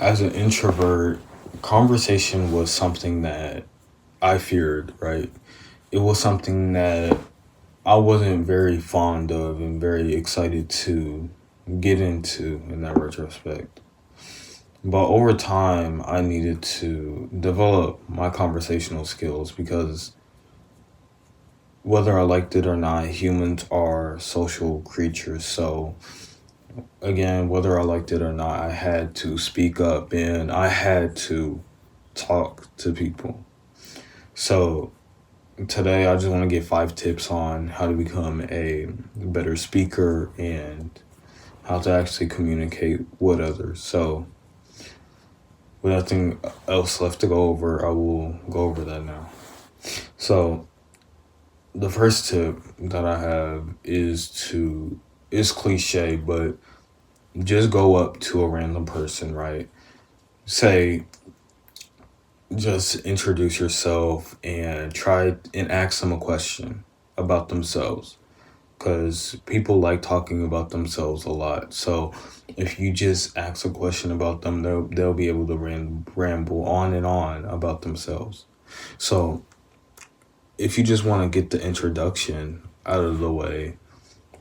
As an introvert, conversation was something that I feared, right? It was something that I wasn't very fond of and very excited to get into in that retrospect. But over time, I needed to develop my conversational skills because whether I liked it or not, humans are social creatures. So, again, whether I liked it or not, I had to speak up and I had to talk to people. So, today I just want to give 5 tips on how to become a better speaker and how to actually communicate with others. So, with nothing else left to go over, I will go over that now. So, the first tip that I have is cliche, but just go up to a random person, right? Say, just introduce yourself and try and ask them a question about themselves because people like talking about themselves a lot. So if you just ask a question about them, they'll be able to ramble on and on about themselves. So if you just want to get the introduction out of the way,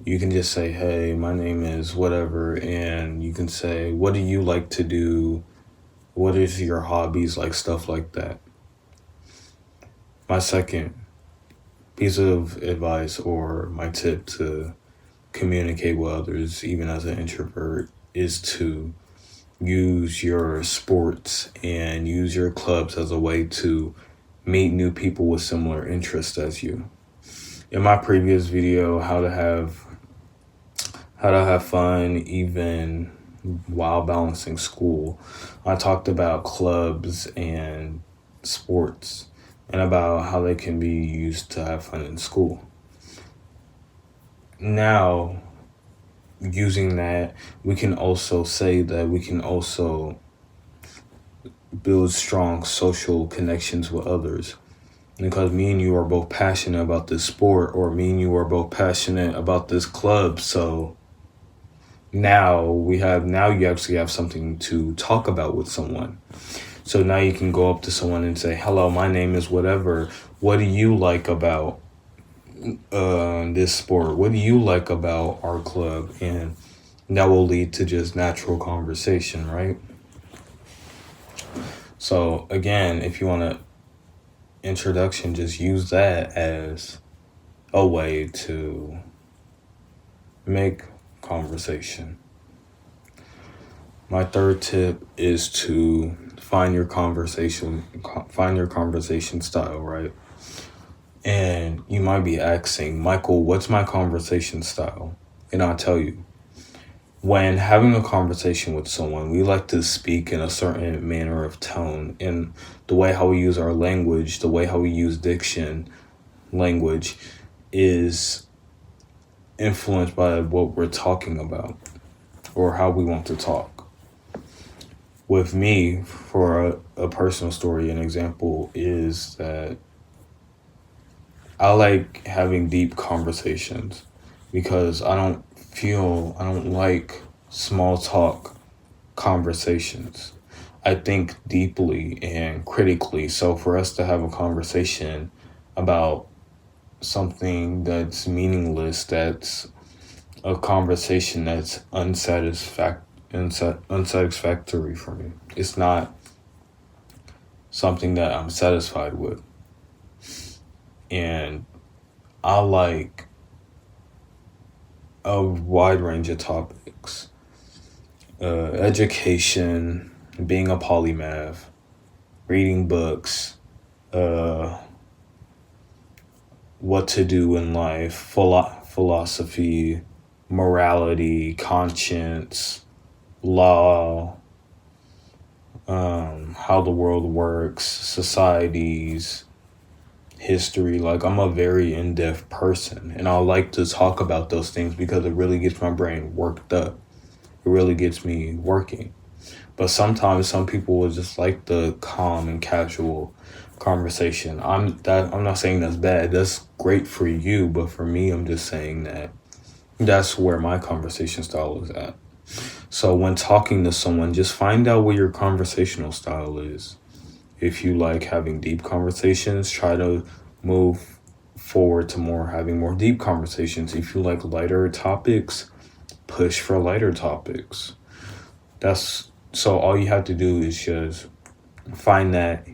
you can just say, hey, my name is whatever, and you can say, what do you like to do? What is your hobbies, like stuff like that. My second piece of advice or my tip to communicate with others, even as an introvert, is to use your sports and use your clubs as a way to meet new people with similar interests as you. In my previous video, how to have fun even while balancing school, I talked about clubs and sports and about how they can be used to have fun in school. Now, using that, we can also say that we can also build strong social connections with others. Because me and you are both passionate about this sport, or me and you are both passionate about this club. So now you actually have something to talk about with someone. So now you can go up to someone and say, hello, my name is whatever. What do you like about this sport? What do you like about our club? And that will lead to just natural conversation, right? So again, if you want an introduction, just use that as a way to make conversation. My third tip is to find your conversation style, right? And you might be asking, Michael, what's my conversation style? And I'll tell you. When having a conversation with someone, we like to speak in a certain manner of tone, and the way how we use our language, the way how we use diction language is influenced by what we're talking about or how we want to talk. With me, for a personal story, an example is that I like having deep conversations because I don't like small talk conversations. I think deeply and critically. So for us to have a conversation about something that's meaningless, that's a conversation that's unsatisfactory for me. It's not something that I'm satisfied with. And I like a wide range of topics. Education, being a polymath, reading books, what to do in life, philosophy, morality, conscience, law, how the world works, societies, history. Like, I'm a very in-depth person, and I like to talk about those things because it really gets my brain worked up. It really gets me working. But sometimes some people will just like the calm and casual conversation. I'm not saying that's bad. That's great for you, but for me, I'm just saying that that's where my conversation style is at. So when talking to someone, just find out what your conversational style is. If you like having deep conversations, try to move forward to more having more deep conversations. If you like lighter topics, push for lighter topics. That's so all you have to do is just find that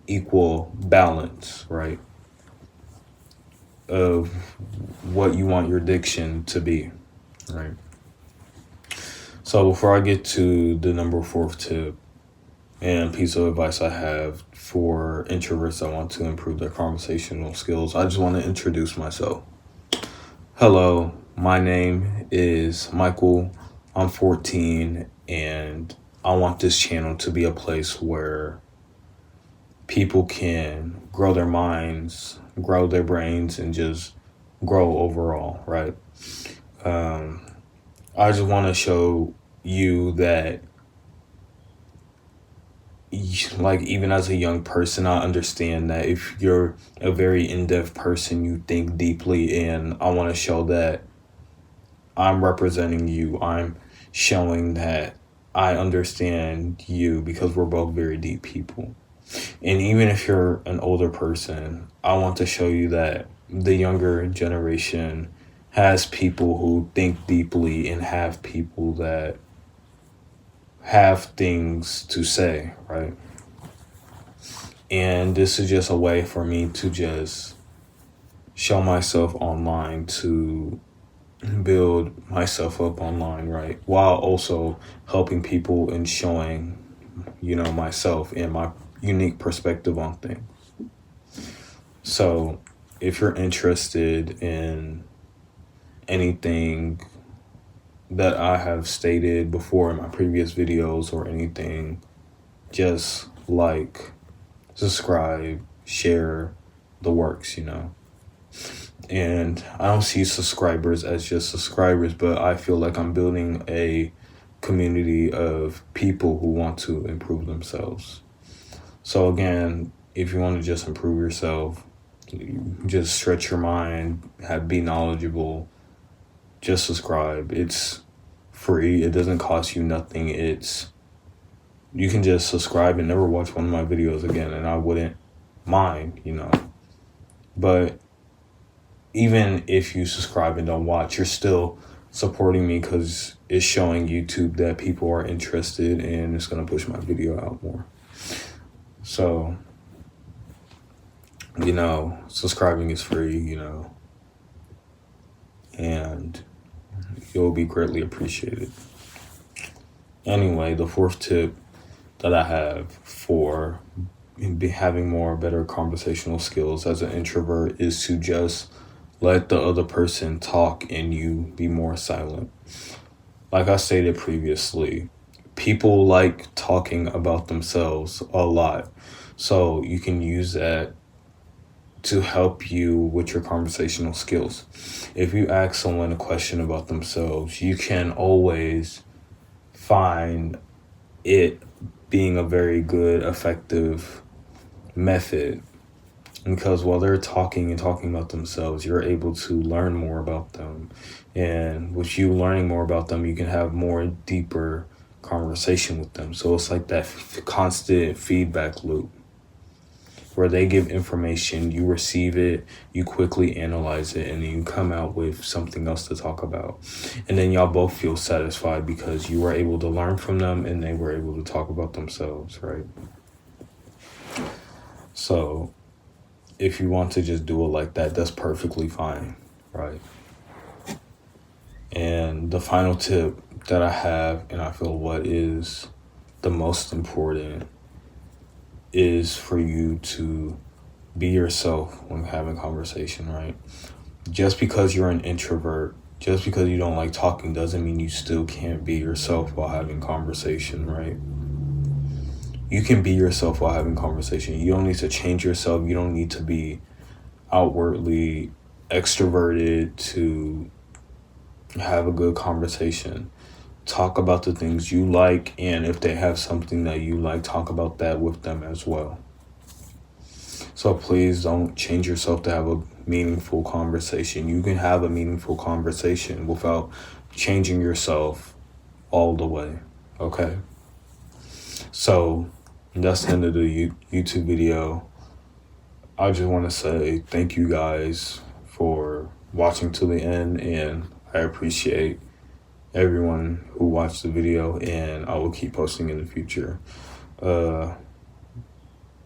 equal balance, right? Of what you want your diction to be, right? So before I get to the number fourth tip and piece of advice I have for introverts that want to improve their conversational skills, I just want to introduce myself. Hello, my name is Michael. I'm 14 and I want this channel to be a place where people can grow their minds, grow their brains, and just grow overall, right? Um, I just want to show you that, like, even as a young person, I understand that if you're a very in-depth person, you think deeply, and I want to show that I'm representing you. I'm showing that I understand you because we're both very deep people. And even if you're an older person, I want to show you that the younger generation has people who think deeply and have people that have things to say, right? And this is just a way for me to just show myself online, to build myself up online, right? While also helping people and showing, myself and my unique perspective on things. So if you're interested in anything that I have stated before in my previous videos or anything, just like, subscribe, share the works. And I don't see subscribers as just subscribers, but I feel like I'm building a community of people who want to improve themselves. So again, if you want to just improve yourself, just stretch your mind, be knowledgeable, just subscribe. It's free. It doesn't cost you nothing. You can just subscribe and never watch one of my videos again, and I wouldn't mind. But even if you subscribe and don't watch, you're still supporting me because it's showing YouTube that people are interested and it's going to push my video out more. So, subscribing is free, and you'll be greatly appreciated. Anyway, the fourth tip that I have for having better conversational skills as an introvert is to just let the other person talk and you be more silent. Like I stated previously, people like talking about themselves a lot. So you can use that to help you with your conversational skills. If you ask someone a question about themselves, you can always find it being a very good, effective method, because while they're talking about themselves, you're able to learn more about them. And with you learning more about them, you can have more deeper conversation with them. So it's like that constant feedback loop where they give information, you receive it, you quickly analyze it, and then you come out with something else to talk about. And then y'all both feel satisfied because you were able to learn from them and they were able to talk about themselves, right? So if you want to just do it like that, that's perfectly fine, right? And the final tip that I have, and I feel what is the most important, is for you to be yourself when having conversation, right? Just because you're an introvert, just because you don't like talking, doesn't mean you still can't be yourself while having conversation, right? You can be yourself while having conversation. You don't need to change yourself. You don't need to be outwardly extroverted to have a good conversation. Talk about the things you like, and if they have something that you like, talk about that with them as well. So please don't change yourself to have a meaningful conversation. You can have a meaningful conversation without changing yourself all the way. Okay. So that's the end of the YouTube video. I just want to say thank you guys for watching to the end, and I appreciate everyone who watched the video, and I will keep posting in the future.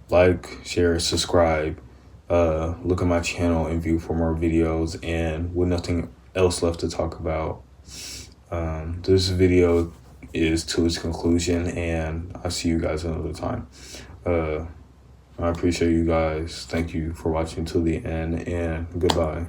Like, share, subscribe, look at my channel and view for more videos, and with nothing else left to talk about, this video is to its conclusion, and I'll see you guys another time. I appreciate you guys. Thank you for watching till the end, and goodbye.